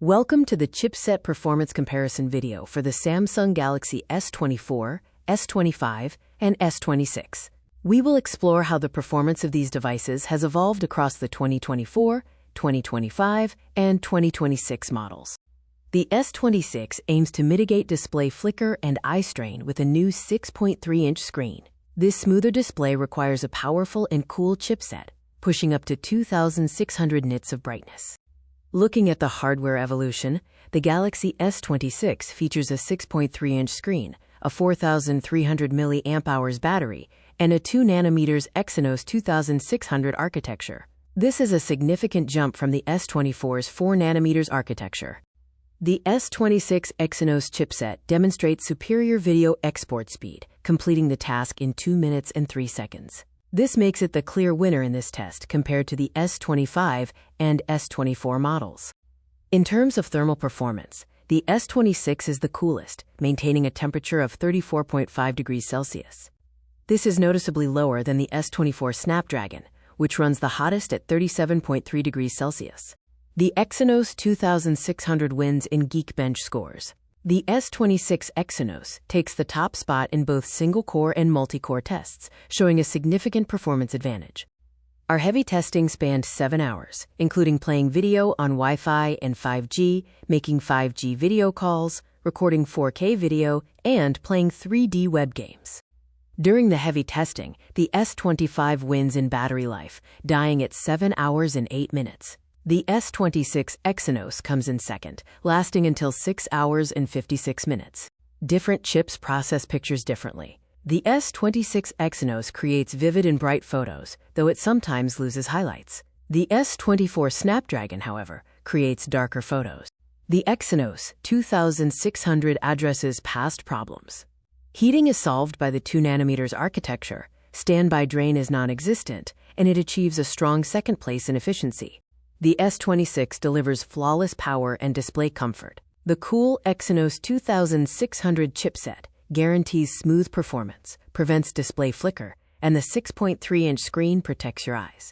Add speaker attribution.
Speaker 1: Welcome to the chipset performance comparison video for the Samsung Galaxy S24, S25, and S26. We will explore how the performance of these devices has evolved across the 2024, 2025, and 2026 models. The S26 aims to mitigate display flicker and eye strain with a new 6.3-inch screen. This smoother display requires a powerful and cool chipset, pushing up to 2,600 nits of brightness. Looking at the hardware evolution, the Galaxy S26 features a 6.3-inch screen, a 4,300 mAh battery, and a 2nm Exynos 2600 architecture. This is a significant jump from the S24's 4nm architecture. The S26 Exynos chipset demonstrates superior video export speed, completing the task in 2 minutes and 3 seconds. This makes it the clear winner in this test compared to the S25 and S24 models. In terms of thermal performance, the S26 is the coolest, maintaining a temperature of 34.5 degrees Celsius. This is noticeably lower than the S24 Snapdragon, which runs the hottest at 37.3 degrees Celsius. The Exynos 2600 wins in Geekbench scores. The S26 Exynos takes the top spot in both single-core and multi-core tests, showing a significant performance advantage. Our heavy testing spanned 7 hours, including playing video on Wi-Fi and 5G, making 5G video calls, recording 4K video, and playing 3D web games. During the heavy testing, the S25 wins in battery life, dying at 7 hours and 8 minutes. The S26 Exynos comes in second, lasting until 6 hours and 56 minutes. Different chips process pictures differently. The S26 Exynos creates vivid and bright photos, though it sometimes loses highlights. The S24 Snapdragon, however, creates darker photos. The Exynos 2600 addresses past problems. Heating is solved by the 2nm architecture, standby drain is non-existent, and it achieves a strong second place in efficiency. The S26 delivers flawless power and display comfort. The cool Exynos 2600 chipset guarantees smooth performance, prevents display flicker, and the 6.3-inch screen protects your eyes.